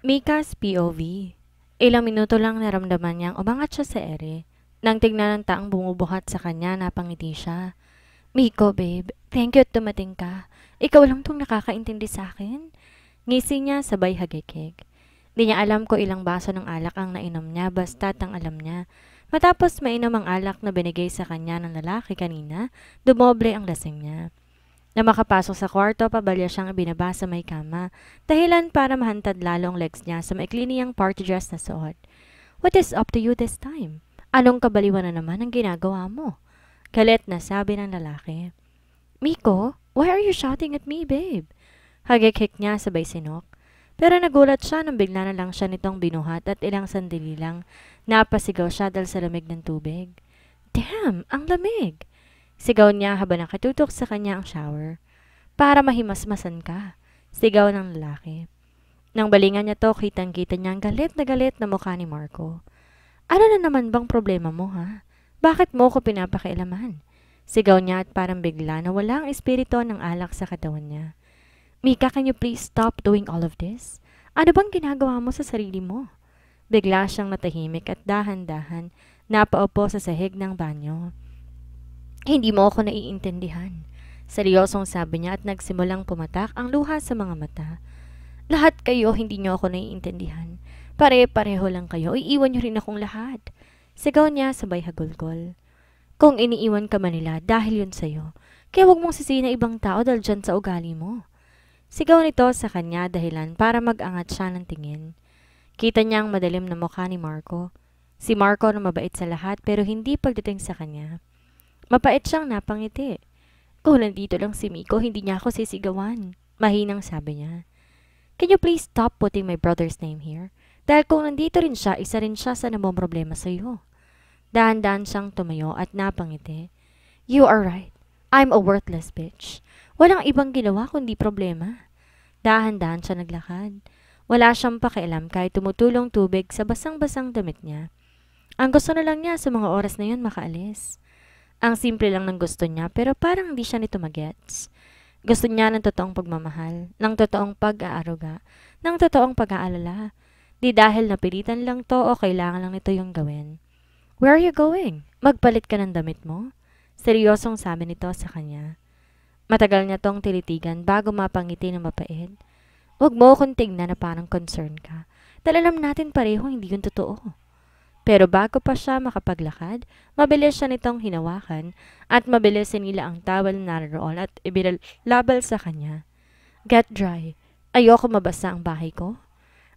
Mika's POV. Ilang minuto lang naramdaman niyang umangat siya sa ere. Nang tignan ng taang bumubuhat sa kanya, napangiti siya. Miko, babe, thank you at dumating ka. Ikaw lang tong nakakaintindi sa akin. Ngisi niya sabay hagikik. Di niya alam ko ilang baso ng alak ang nainom niya basta't ang alam niya. Matapos mainom ang alak na binigay sa kanya ng lalaki kanina, dumoble ang lasing niya. Na makapasok sa kwarto, pabalya siyang ibinaba sa may kama, dahilan para mahantad lalo ang legs niya sa maikli niyang party dress na suot. What is up to you this time? Anong kabaliwan na naman ang ginagawa mo? Galit na sabi ng lalaki. Miko, why are you shouting at me, babe? Hagikik niya sabay sinok. Pero nagulat siya nang bigla na lang siya nitong binuhat at ilang sandali lang napasigaw siya dahil sa lamig ng tubig. Damn, ang lamig! Sigaw niya habang nakatutok sa kanya ang shower. Para mahimasmasan ka, sigaw ng lalaki. Nang balingan niya to, kitang-kita niya ang galit na mukha ni Marco. Ano na naman bang problema mo, ha? Bakit mo ko pinapakailaman? Sigaw niya at parang bigla na wala ang espiritu ng alak sa katawan niya. Mika, can you please stop doing all of this? Ano bang ginagawa mo sa sarili mo? Bigla siyang natahimik at dahan-dahan napaupo sa sahig ng banyo. Hindi mo ako naiintindihan. Seryosong sabi niya at nagsimulang pumatak ang luha sa mga mata. Lahat kayo hindi niyo ako naiintindihan. Pare-pareho lang kayo, iiwan niyo rin akong lahat. Sigaw niya sabay hagulgol. Kung iniiwan ka man nila dahil yun sa'yo, kaya huwag mong sisihin na ibang tao dahil dyan sa ugali mo. Sigaw nito sa kanya dahilan para mag-angat siya ng tingin. Kita niya ang madalim na mukha ni Marco. Si Marco na mabait sa lahat pero hindi pagdating sa kanya. Mapait siyang napangiti. Kung nandito lang si Miko, hindi niya ako sisigawan. Mahinang sabi niya. Can you please stop putting my brother's name here? Dahil kung nandito rin siya, isa rin siya sa namomroblema sa iyo. Dahan-dahan siyang tumayo at napangiti. You are right. I'm a worthless bitch. Walang ibang ginawa kundi problema. Dahan-dahan siya naglakad. Wala siyang pakialam kahit tumutulong tubig sa basang-basang damit niya. Ang gusto na lang niya sa mga oras na yun makaalis. Ang simple lang ng gusto niya pero parang hindi siya nito magets. Gusto niya ng totoong pagmamahal, ng totoong pag-aaruga, ng totoong pag-aalala. Di dahil napilitan lang to o kailangan lang nito yung gawin. Where are you going? Magpalit ka ng damit mo? Seryosong sabi nito sa kanya. Matagal niya tong tilitigan bago mapangiti ng mapait. Huwag mo akong tingnan na parang concern ka. Dahil alam natin pareho hindi yun totoo. Pero bago pa siya makapaglakad, mabilis siya nitong hinawakan at mabilis sinila ang towel na naroon at ibinalabal sa kanya. Get dry. Ayoko mabasa ang bahay ko.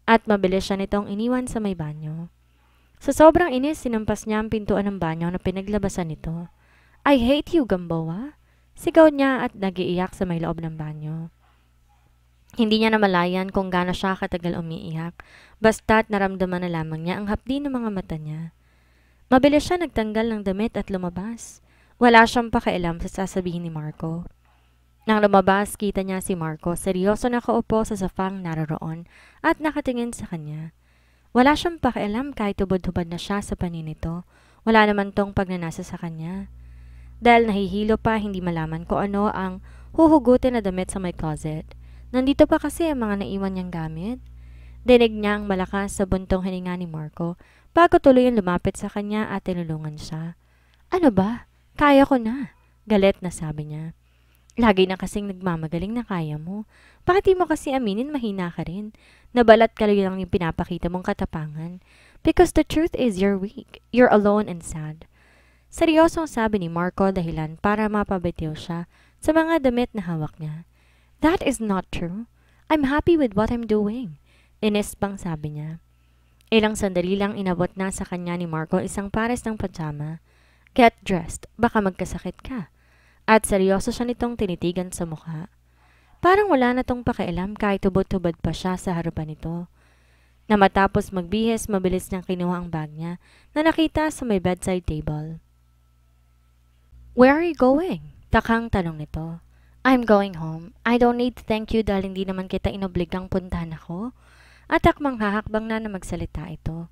At mabilis siya nitong iniwan sa may banyo. Sa sobrang inis, sinampas niya ang pintuan ng banyo na pinaglabasan nito. I hate you, Gamboa. Sigaw niya at nagiiyak sa may loob ng banyo. Hindi niya namalayan kung gaano siya katagal umiiyak, basta't naramdaman na lamang niya ang hapdi ng mga mata niya. Mabilis siya nagtanggal ng damit at lumabas. Wala siyang pakialam sa sasabihin ni Marco. Nang lumabas, kita niya si Marco, seryoso nakaupo sa sofang naroroon at nakatingin sa kanya. Wala siyang pakialam kahit hubad-hubad na siya sa panin nito. Wala naman tong pagnanasa sa kanya. Dahil nahihilo pa, hindi malaman ko ano ang huhugutin na damit sa may closet. Nandito pa kasi ang mga naiwan niyang gamit. Dinig niya ang malakas sa buntong hininga ni Marco bago tuluyang lumapit sa kanya at tinulungan siya. Ano ba? Kaya ko na. Galit na sabi niya. Lagi na kasing nagmamagaling na kaya mo. Bakit di mo kasi aminin mahina ka rin? Nabalat ka lang yung pinapakita mong katapangan. Because the truth is you're weak. You're alone and sad. Seryosong sabi ni Marco dahilan para mapabitiw siya sa mga damit na hawak niya. That is not true. I'm happy with what I'm doing. Inis pang sabi niya. Ilang sandali lang inabot na sa kanya ni Marco isang pares ng pajama. Get dressed, baka magkasakit ka. At seryoso siya nitong tinitigan sa mukha. Parang wala na tong pakialam kahit hubad-hubad pa siya sa harapan nito. Na matapos magbihis, mabilis niyang kinuha ang bag niya na nakita sa may bedside table. Where are you going? Takang tanong nito. I'm going home. I don't need to thank you dahil hindi naman kita inobligang puntahan ako. At akmang hahakbang na magsalita ito.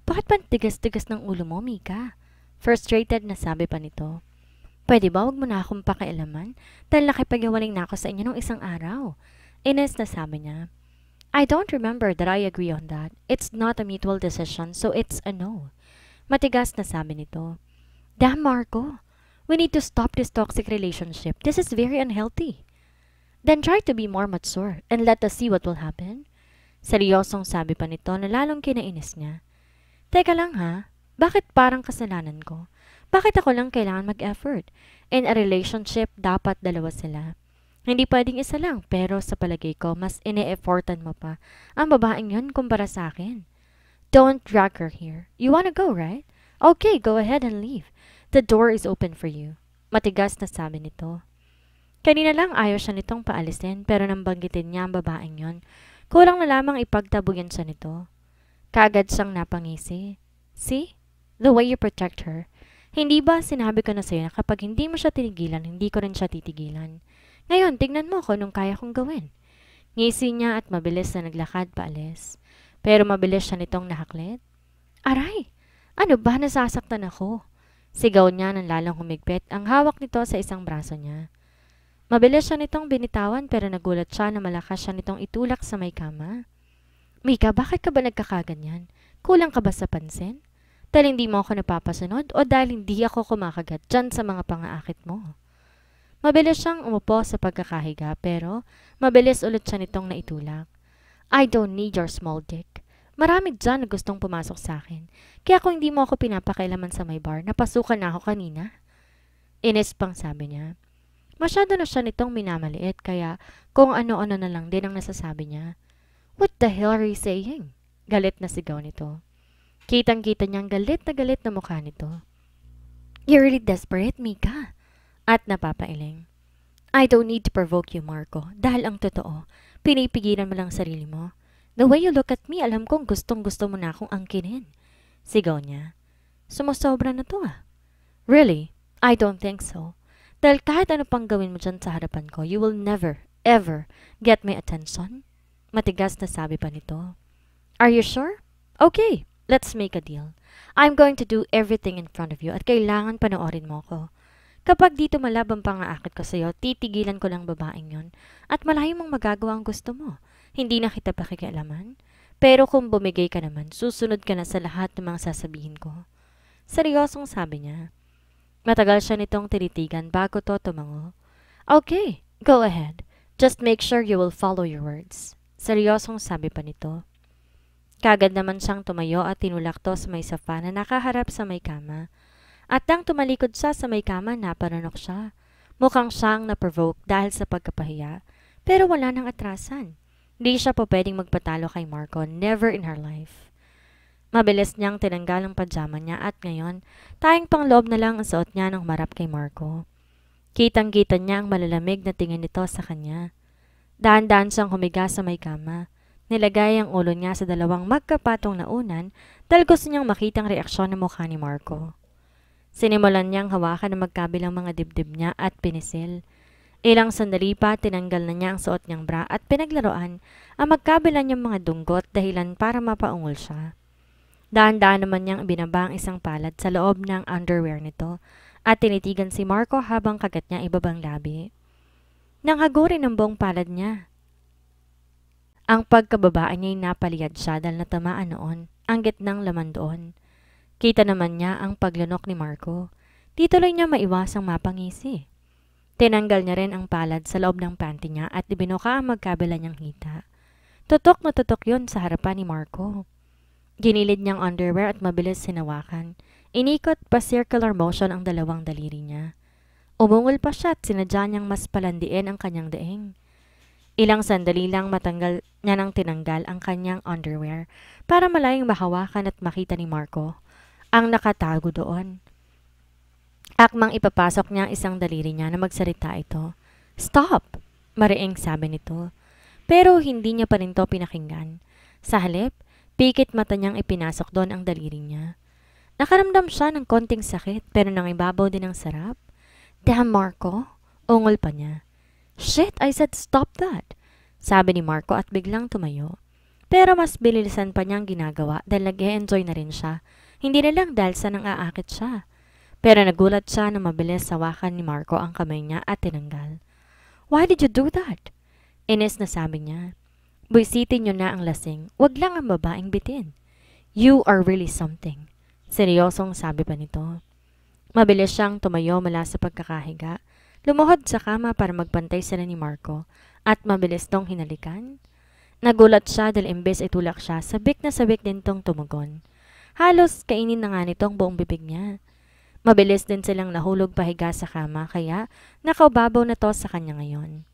Bakit ba tigas-tigas ng ulo mo, Mika? Frustrated na sabi pa nito. Pwede ba wag mo na akong pakialaman? Dahil nakipag-iwaling na ako sa inyo nung isang araw. Ines na sabi niya. I don't remember that I agree on that. It's not a mutual decision, so it's a no. Matigas na sabi nito. Damn, Marco. We need to stop this toxic relationship. This is very unhealthy. Then try to be more mature and let us see what will happen. Seryosong sabi pa nito na lalong kinainis niya. Teka lang ha, bakit parang kasalanan ko? Bakit ako lang kailangan mag-effort? In a relationship, dapat dalawa sila. Hindi pwedeng isa lang, pero sa palagay ko, mas ine-effortan mo pa ang babaeng yun kumpara sa akin. Don't drag her here. You wanna go, right? Okay, go ahead and leave. The door is open for you. Matigas na sabi nito. Kanina lang ayaw siya nitong paalisin, pero nang banggitin niya ang babaeng yon, kulang na lamang ipagtabuyan siya nito. Kaagad siyang napangisi. See? The way you protect her. Hindi ba sinabi ko na sa'yo na kapag hindi mo siya tinigilan, hindi ko rin siya titigilan? Ngayon, tignan mo ko nung kaya kong gawin. Ngisi niya at mabilis na naglakad paalis. Pero mabilis siya nitong nahaklit. Aray! Ano ba, nasasaktan ako? Sigaw niya nang lalong humigpit ang hawak nito sa isang braso niya. Mabilis siya nitong binitawan pero nagulat siya na malakas siya nitong itulak sa may kama. Mika, bakit ka ba nagkakaganyan? Kulang ka ba sa pansin? Dahil hindi mo ako napapasunod o dahil hindi ako kumakagat dyan sa mga pangaakit mo? Mabilis siyang umupo sa pagkakahiga pero mabilis ulit siya nitong naitulak. I don't need your small dick. Marami dyan na gustong pumasok sa akin. Kaya kung hindi mo ako pinapakailaman sa may bar, napasukan na ako kanina. Inis pang sabi niya. Masyado na siya nitong minamaliit kaya kung ano-ano na lang din ang nasasabi niya. What the hell are you saying? Galit na sigaw nito. Kitang-kita niyang galit na mukha nito. You're really desperate, Mika. At napapailing. I don't need to provoke you, Marco. Dahil ang totoo, pinipigilan mo lang sarili mo. The way you look at me, alam kong gustong-gusto mo na akong angkinin. Sigaw niya. Sumusobra na to ah. Really? I don't think so. Dahil kahit ano pang gawin mo dyan sa harapan ko, you will never, ever get my attention. Matigas na sabi pa nito. Are you sure? Okay, let's make a deal. I'm going to do everything in front of you at kailangan panoorin mo ko. Kapag dito malabang pangaakit ko sa'yo, titigilan ko lang babaeng yon at malayo mong magagawa ang gusto mo. Hindi na kita pakikialaman. Pero kung bumigay ka naman, susunod ka na sa lahat ng mga sasabihin ko. Seryosong sabi niya. Matagal siya nitong tinitigan bago to tumango. Okay, go ahead. Just make sure you will follow your words. Seryosong sabi pa nito. Kagad naman siyang tumayo at tinulak to sa may sofa na nakaharap sa may kama. At nang tumalikod siya sa may kama, napanunok siya. Mukhang siyang na-provoke dahil sa pagkapahiya. Pero wala nang atrasan. Hindi siya po pwedeng magpatalo kay Marco, never in her life. Mabilis niyang tinanggal ang pajama niya at ngayon, tayong pangloob na lang ang suot niya nang marap kay Marco. Kitang-kita niya ang malalamig na tingin nito sa kanya. Daan-daan siyang humiga sa may kama. Nilagay ang ulo niya sa dalawang magkapatong na unan dahil gusto niyang makitang reaksyon ng mukha ni Marco. Sinimulan niyang hawakan ang magkabilang mga dibdib niya at pinisil. Ilang sandali pa tinanggal na niya ang suot niyang bra at pinaglaruan ang magkabila niyang mga dunggot dahilan para mapaungol siya. Daan-daan naman niyang ibinaba ang isang palad sa loob ng underwear nito at tinitigan si Marco habang kagat niya ibabang labi. Nanghagurin ang buong palad niya. Ang pagkababa niya'y napaliyad siya dahil natamaan noon ang gitnang laman doon. Kita naman niya ang paglunok ni Marco. Di tuloy niya maiwasang mapangisi. Tinanggal niya rin ang palad sa loob ng panty niya at ibinuka ang magkabila niyang hita. Tutok na tutok yun sa harapan ni Marco. Ginilid niyang underwear at mabilis sinawakan. Inikot pa circular motion ang dalawang daliri niya. Umungol pa siya at sinadya niyang mas palandiin ang kanyang daing. Ilang sandali lang matanggal niya nang tinanggal ang kanyang underwear para malayong mahawakan at makita ni Marco ang nakatago doon. Akmang ipapasok niya ang isang daliri niya na magsalita ito. Stop! Mariing sabi nito. Pero hindi niya pa rin to pinakinggan. Sa halip, pikit mata niyang ipinasok doon ang daliri niya. Nakaramdam siya ng konting sakit pero nangibabaw din ang sarap. Damn, Marco! Ungol pa niya. Shit, I said stop that! Sabi ni Marco at biglang tumayo. Pero mas bilisan pa niyang ginagawa dahil nag-e-enjoy na rin siya. Hindi na lang dahil sa nang-aakit siya. Pero nagulat siya na mabilis sawakan ni Marco ang kamay niya at tinanggal. Why did you do that? Inis na sabi niya. Buisitin nyo na ang lasing, wag lang ang babaeng bitin. You are really something. Seryosong sabi pa nito. Mabilis siyang tumayo mula sa pagkakahiga, lumuhod sa kama para magpantay sila ni Marco, at mabilis tong hinalikan. Nagulat siya dahil imbes itulak siya, sabik na sabik din tong tumugon. Halos kainin na nga nitong buong bibig niya. Mabilis din silang nahulog pahiga sa kama kaya nakaubabaw na to sa kanya ngayon.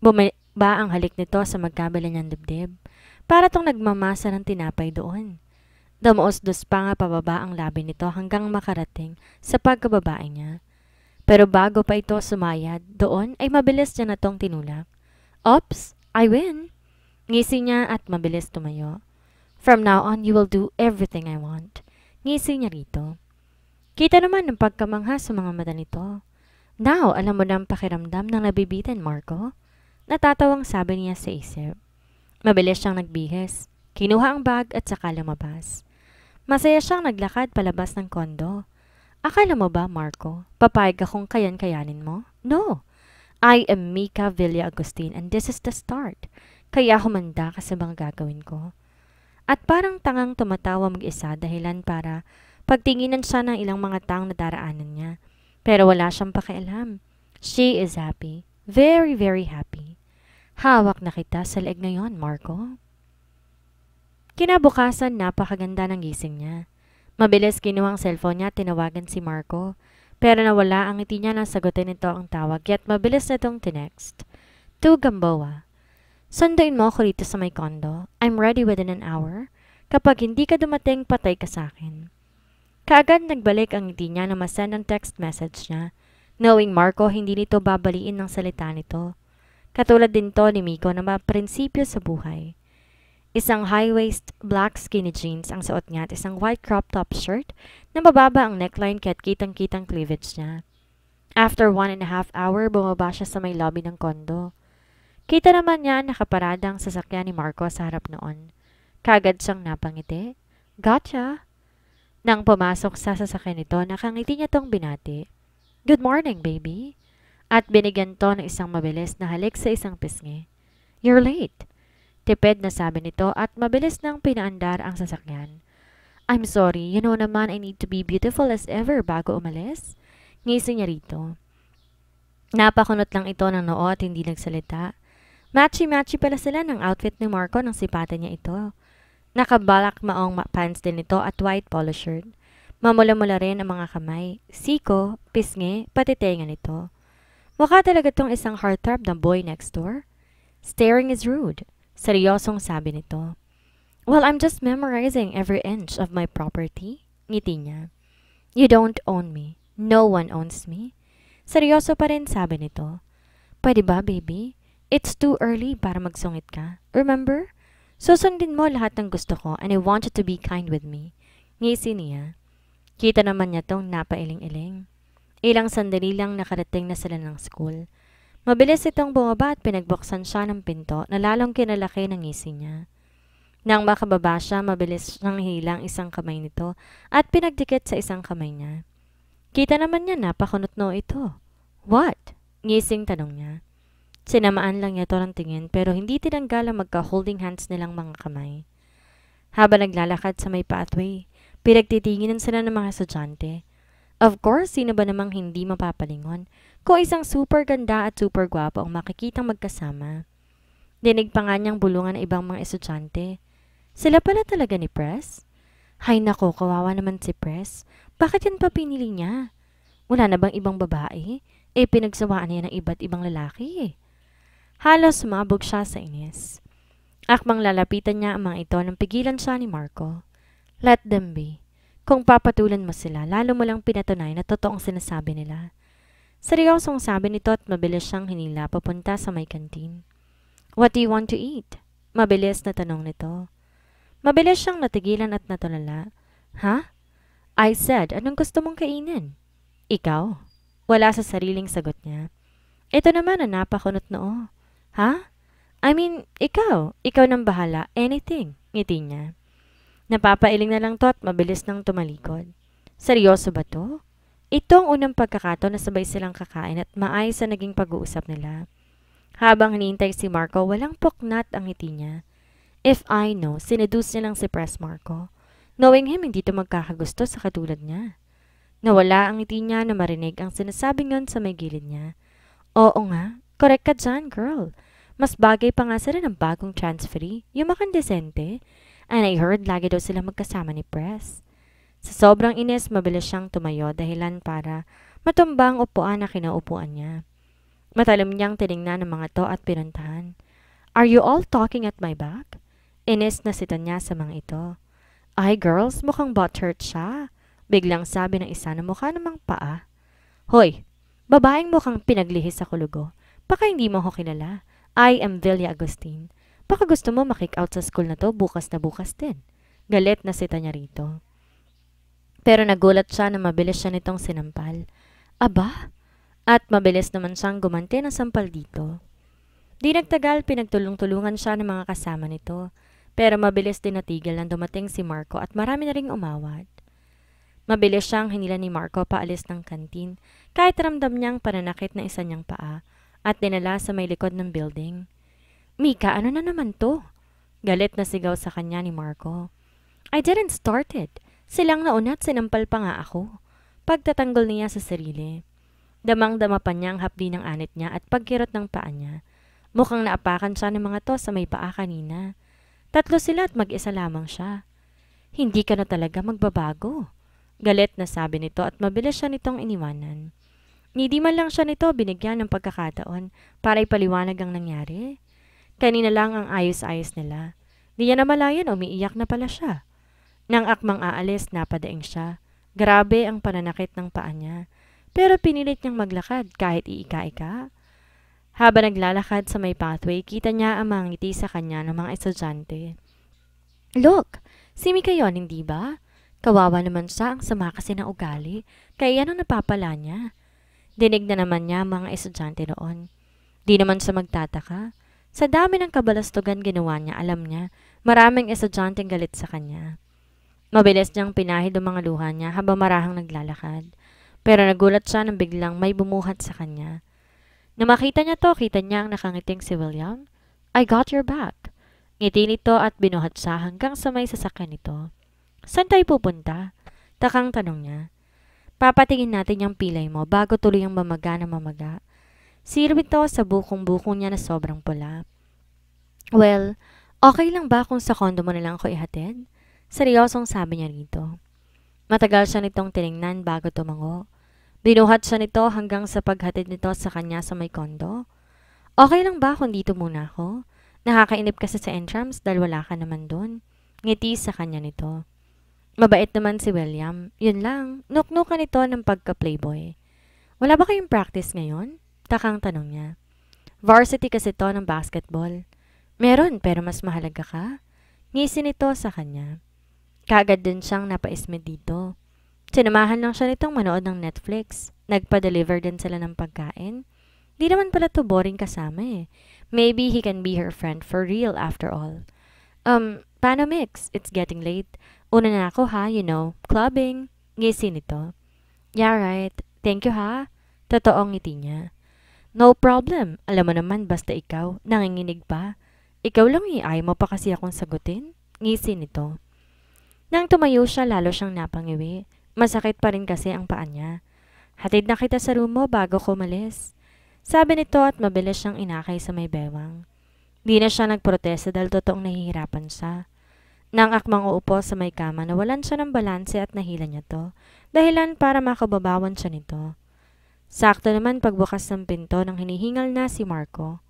Bumaba ang halik nito sa magkabila niyang dibdib. Para tong nagmamasa ng tinapay doon. Dumuos-dos pa nga pababa ang labi nito hanggang makarating sa pagkababae niya. Pero bago pa ito sumayad, doon ay mabilis niya na tong tinulak. Oops, I win! Ngisi niya at mabilis tumayo. From now on, you will do everything I want. Ngisi niya rito. Kita naman ng pagkamangha sa mga mata nito. Now, alam mo na ang pakiramdam ng nabibitin, Marco? Natatawang sabi niya sa isip. Mabilis siyang nagbihis. Kinuha ang bag at saka lumabas. Masaya siyang naglakad palabas ng kondo. Akala mo ba, Marco, papayag akong kayan-kayanin mo? No. I am Mika Villa Agustin and this is the start. Kaya humanda ka sa mga gagawin ko. At parang tangang tumatawa mag-isa dahilan para pagtinginan siya ng ilang mga taong nadaraanan niya. Pero wala siyang pakialam. She is happy. Very, very happy. Hawak na kita sa leeg ngayon, Marco. Kinabukasan, napakaganda ng gising niya. Mabilis kinuha ang cellphone niya at tinawagan si Marco. Pero nawala ang ngiti niya nang sagutin nito ang tawag, yet mabilis na itong tinext. To Gamboa. Sunduin mo ako rito sa may condo. I'm ready within an hour. Kapag hindi ka dumating, patay ka sa akin. Kaagad nagbalik ang ngiti niya na masend ang text message niya. Knowing Marco, hindi nito babaliin ng salita nito. Katulad din to ni Miko na maprinsipyo sa buhay. Isang high-waist black skinny jeans ang suot niya at isang white crop top shirt na mababa ang neckline kaya't kitang-kitang cleavage niya. After 1.5 hour, bumaba siya sa may lobby ng kondo. Kita naman niya nakaparada ang sasakyan ni Marco sa harap noon. Kagad siyang napangiti. Gotcha! Nang pumasok sa sasakyan nito, nakangiti niya tong binati. Good morning, baby! At binigyan to ng isang mabilis na halik sa isang pisngi. You're late! Tipid na sabi nito at mabilis nang pinaandar ang sasakyan. I'm sorry, you know naman I need to be beautiful as ever bago umalis. Ngisi niya rito. Napakunot lang ito ng noo at hindi nagsalita. Matchy-matchy pala sila ng outfit ni Marco nang sipatan niya ito. Nakabalak maong pants din ito at white polo shirt. Mamula-mula rin ang mga kamay, siko, pisngi, pati tenga nito. Mukha talaga tong isang heartthrob na boy next door. Staring is rude. Seryosong sabi nito. Well, I'm just memorizing every inch of my property. Ngiti niya. You don't own me. No one owns me. Seryoso pa rin sabi nito. Pwede ba, baby? It's too early para magsungit ka. Remember? Susundin mo lahat ng gusto ko and I want you to be kind with me. Ngisi niya. Kita naman niya tong napailing-iling. Ilang sandali lang nakarating na sila ng school. Mabilis itong bumaba at pinagbuksan siya ng pinto na lalong kinalaki ng ngisi niya. Nang makababa siya, mabilis siyang hilang isang kamay nito at pinagdikit sa isang kamay niya. Kita naman niya napakunot-no ito. What? Ngising tanong niya. Sinamaan lang niya ito ng tingin pero hindi tinanggal ang magka-holding hands nilang mga kamay. Habang naglalakad sa may pathway, pinagtitinginan sila ng mga estudyante. Of course, sino ba namang hindi mapapalingon kung isang super ganda at super gwapo ang makikitang magkasama. Dinig pa nga niyang bulungan ng ibang mga estudyante. Sila pala talaga ni Press? Hay nako, kawawa naman si Press. Bakit yan pa pinili niya? Wala na bang ibang babae? Pinagsawaan niya ng iba't ibang lalaki. Halos sumabog siya sa inis. Akmang lalapitan niya ang mga ito nang pigilan siya ni Marco. Let them be. Kung papatulan mo sila, lalo mo lang pinatunay na totoong sinasabi nila. Seryosong sabi nito at mabilis siyang hinila papunta sa may kantin. What do you want to eat? Mabilis na tanong nito. Mabilis siyang natigilan at natulala. Ha? I said, anong gusto mong kainin? Ikaw? Wala sa sariling sagot niya. Ito naman ang napakunot noo. Ha? I mean, ikaw. Ikaw nang bahala. Anything. Ngiti niya. Napapailing na lang to at mabilis nang tumalikod. Seryoso ba to? Ito ang unang pagkakataon na sabay silang kakain at maayos sa naging pag-uusap nila. Habang hinihintay si Marco, walang puknat ang ngiti niya. If I know, sineduce niya lang si Pres Marco. Knowing him, hindi to magkakagusto sa katulad niya. Nawala ang ngiti niya na marinig ang sinasabing nun sa may gilid niya. Oo nga, correct ka dyan, girl. Mas bagay pa nga sila ng bagong transferee, yung makandesente. And I heard lagi daw sila magkasama ni Pres. Sa sobrang inis, mabilis siyang tumayo dahilan para matumba ang upuan na kinaupuan niya. Matalim niyang tinignan ng mga to at pinuntahan. Are you all talking at my back? Inis na sita niya sa mga ito. Ay girls, mukhang butthurt siya. Biglang sabi ng isa na mukha namang paa. Hoy, babaeng mukhang pinaglihis sa kulugo. Baka hindi mo ako kilala. I am Villa Agustin. Baka gusto mo makick out sa school na to bukas na bukas din. Galit na sita niya rito. Pero nagulat siya na mabilis siya nitong sinampal. Aba? At mabilis naman siyang gumanti ng sampal dito. Di nagtagal, pinagtulong-tulungan siya ng mga kasama nito. Pero mabilis din natigil nang dumating si Marco at marami na ring umawat. Mabilis siyang hinila ni Marco paalis ng kantin kahit ramdam niyang pananakit na isa niyang paa at dinala sa may likod ng building. Mika, ano na naman to? Galit na sigaw sa kanya ni Marco. I didn't start it. Silang nauna at sinampal pa nga ako. Pagtatanggol niya sa sarili. Damang-dama pa niya ang hapdi ng anit niya at pagkirot ng paa niya. Mukhang naapakan siya ng mga to sa may paa kanina. Tatlo sila at mag-isa lamang siya. Hindi ka na talaga magbabago. Galit na sabi nito at mabilis siya nitong iniwanan. Hindi man lang siya nito binigyan ng pagkakataon para ipaliwanag ang nangyari. Kanina lang ang ayos-ayos nila. Di niya namalayan umiiyak na pala siya. Nang akmang aalis, napadaing siya. Grabe ang pananakit ng paa niya. Pero pinilit niyang maglakad kahit iika-ika. Habang naglalakad sa may pathway, kita niya ang mga ngiti sa kanya ng mga estudyante. Look, si Mika yun, hindi ba? Kawawa naman siya, ang sama kasi ng ugali. Kaya yan ang napapala niya. Dinig na naman niya ang mga estudyante noon. Di naman siya magtataka. Sa dami ng kabalastugan ginawa niya, alam niya, maraming estudyanteng galit sa kanya. Mabilis niyang pinahid ang mga luha niya habang marahang naglalakad. Pero nagulat siya nang biglang may bumuhat sa kanya. Na makita niya to, kita niya ang nakangiting si William. I got your back. Ngiti nito at binuhat siya hanggang sa may sasakyan nito. Saan tayo pupunta? Takang tanong niya. Papatingin natin yung pilay mo bago tuloy ang mamaga na mamaga. Sirip ito sa bukong-buko niya na sobrang pula. Well, okay lang ba kung sa kondo mo na lang ako ihatid? Seryosong sabi niya rito. Matagal siya nitong tiningnan bago tumango. Binuhat siya nito hanggang sa paghatid nito sa kanya sa may kondo. Okay lang ba kung dito muna ako? Nakakainip kasi sa entrance dahil wala ka naman doon. Ngiti sa kanya nito. Mabait naman si William. Yun lang, nuknukan nito ng pagka-playboy. Wala ba kayong practice ngayon? Takang tanong niya. Varsity kasi to ng basketball. Meron pero mas mahalaga ka. Ngisi nito sa kanya. Kaagad din siyang napaismid dito. Sinamahan lang siya nitong manood ng Netflix. Nagpa-deliver din sila ng pagkain. Di naman pala to boring kasama eh. Maybe he can be her friend for real after all. Paano mix? It's getting late. Una na ako ha, you know, clubbing. Ngisi nito. Yeah, right. Thank you ha. Totoong ngiti niya. No problem. Alam mo naman basta ikaw, nanginginig pa. Ikaw lang ayaw mo pa kasi akong sagutin. Ngisi nito. Nang tumayo siya, lalo siyang napangiwi. Masakit pa rin kasi ang paa niya. Hatid na kita sa room mo bago ko umalis. Sabi nito at mabilis siyang inakay sa may bewang. Di na siya nagprotesta dahil totoong nahihirapan siya. Nang akmang uupo sa may kama, nawalan siya ng balanse at nahila niya to. Dahilan para makababawan siya nito. Sakto naman pagbukas ng pinto nang hinihingal na si Marco.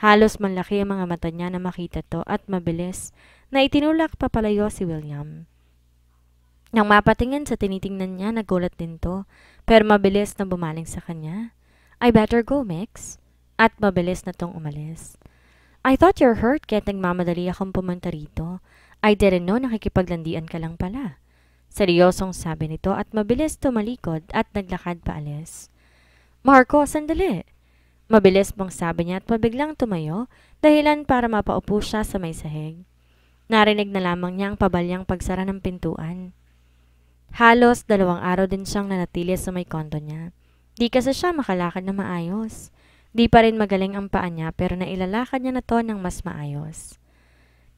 Halos manlaki ang mga mata niya na makita to at mabilis na itinulak papalayo si William. Nang mapatingin sa tinitingnan niya, nagulat din to, pero mabilis na bumaling sa kanya. I better go, Mix. At mabilis na tong umalis. I thought you're hurt kaya nagmamadali akong pumunta rito. I didn't know nakikipaglandian ka lang pala. Seryosong sabi nito at mabilis tumalikod at naglakad paalis. Marco, sandali. Mabilis bang sabi niya at mabiglang tumayo dahilan para mapaupo siya sa may sahig. Narinig na lamang niya ang pabalyang pagsara ng pintuan. Halos 2 araw din siyang nanatili sa may kondo niya. Di kasi siya makalakad na maayos. Di pa rin magaling ang paa niya pero nailalakad niya na to ng mas maayos.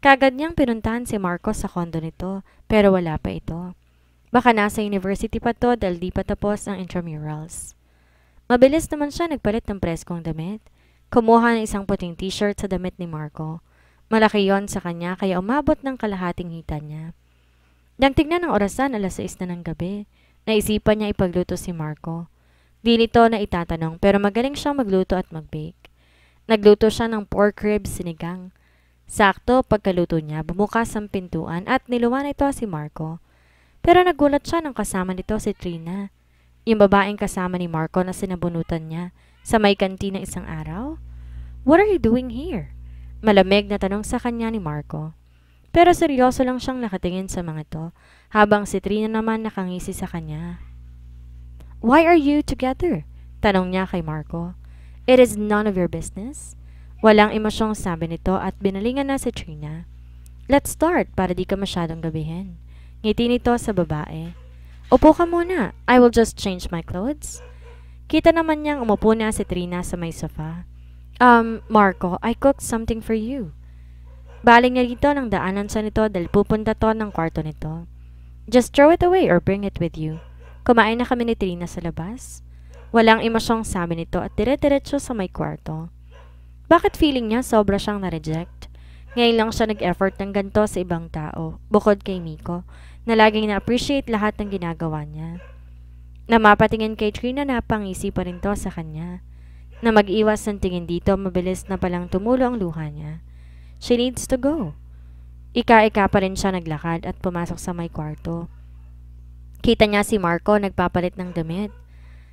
Kagad niyang pinuntahan si Marco sa kondo nito pero wala pa ito. Baka nasa university pa to dahil di pa tapos ang intramurals. Mabilis naman siya nagpalit ng preskong damit. Kumuha ng isang puting t-shirt sa damit ni Marco. Malaki yon sa kanya kaya umabot ng kalahating hita niya. Nang tignan ng orasan 6:00 na ng gabi, naisipan niya ipagluto si Marco. Di nito na itatanong pero magaling siyang magluto at mag-bake. Nagluto siya ng pork ribs sinigang. Sakto pagkaluto niya, bumukas ang pintuan at niluwan ito si Marco. Pero nagulat siya nang kasama nito si Trina. Yung babaeng kasama ni Marco na sinabunutan niya sa may kantina isang araw? What are you doing here? Malamig na tanong sa kanya ni Marco. Pero seryoso lang siyang nakatingin sa mga to habang si Trina naman nakangisi sa kanya. Why are you together? Tanong niya kay Marco. It is none of your business. Walang emosyong sabi nito at binalingan na si Trina. Let's start para di ka masyadong gabihin. Ngiti nito sa babae. Upo ka muna. I will just change my clothes. Kita naman niyang umupo na si Trina sa may sofa. Marco, I cooked something for you. Baling niya dito ng daanan sa nito dahil pupunta to ng kwarto nito. Just throw it away or bring it with you. Kumain na kami ni Trina sa labas. Walang emosyong sabi nito at dire-diretso sa may kwarto. Bakit feeling niya sobra siyang na-reject? Ngayon lang siya nag-effort ng ganito sa ibang tao, bukod kay Miko, na laging na-appreciate lahat ng ginagawa niya. Na mapatingin kay Trina na pangisi pa rin to sa kanya. Na mag-iwas ng tingin dito, mabilis na palang tumulo ang luha niya. She needs to go. Ika-ika pa rin siya naglakad at pumasok sa may kwarto. Kita niya si Marco nagpapalit ng damit.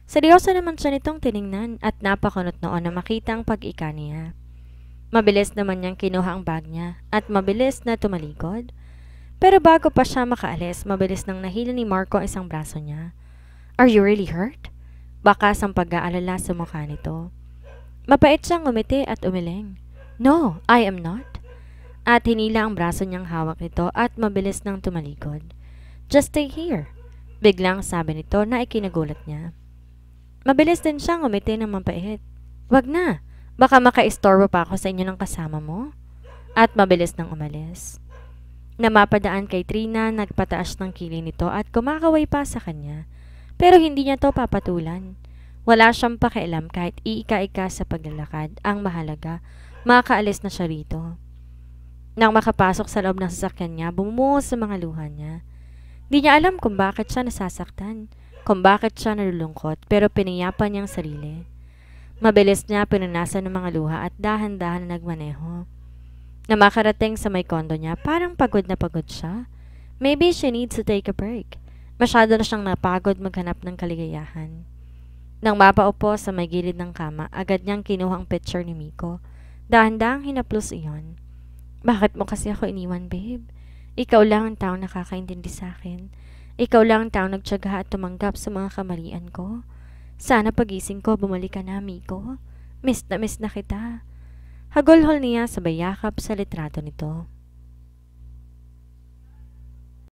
Seryoso naman siya nitong tiningnan at napakunot noon na makita ang pag-ika niya. Mabilis naman niyang kinuha ang bag niya at mabilis na tumalikod. Pero bago pa siya makaalis, mabilis nang nahila ni Marco isang braso niya. Are you really hurt? Bakas ang pag-aalala sa mukha nito. Mapait siyang umiti at umiling. No, I am not. At hinila ang braso niyang hawak nito at mabilis nang tumalikod. Just stay here. Biglang sabi nito na ikinagulat niya. Mabilis din siyang umiti ng mapait. Wag na, baka makaistorbo pa ako sa inyo ng kasama mo. At mabilis nang umalis. Namapadaan kay Trina, nagpataas ng kilay nito at kumakaway pa sa kanya. Pero hindi niya to papatulan. Wala siyang pakialam kahit iika-ika sa paglalakad. Ang mahalaga, makaalis na siya rito. Nang makapasok sa loob ng sasakyan niya, bumuhos sa mga luha niya. Di niya alam kung bakit siya nasasaktan, kung bakit siya nalulungkot, pero piniyapan niyang sarili. Mabilis niya pinunasan ng mga luha at dahan-dahan na nagmaneho. Na makarating sa may kondo niya, parang pagod na pagod siya. Maybe she needs to take a break. Masyado na siyang napagod maghanap ng kaligayahan. Nang mapaupo sa may gilid ng kama, agad niyang kinuha ang picture ni Miko. Dahan-dahang hinaplos iyon. Bakit mo kasi ako iniwan, babe? Ikaw lang ang taong nakakaintindi sa akin. Ikaw lang ang taong nagtiyaga at tumanggap sa mga kamalian ko. Sana pagising ko, bumalik ka na, Miko. Miss na kita. Hagulhol niya sa bayakap sa litrato nito.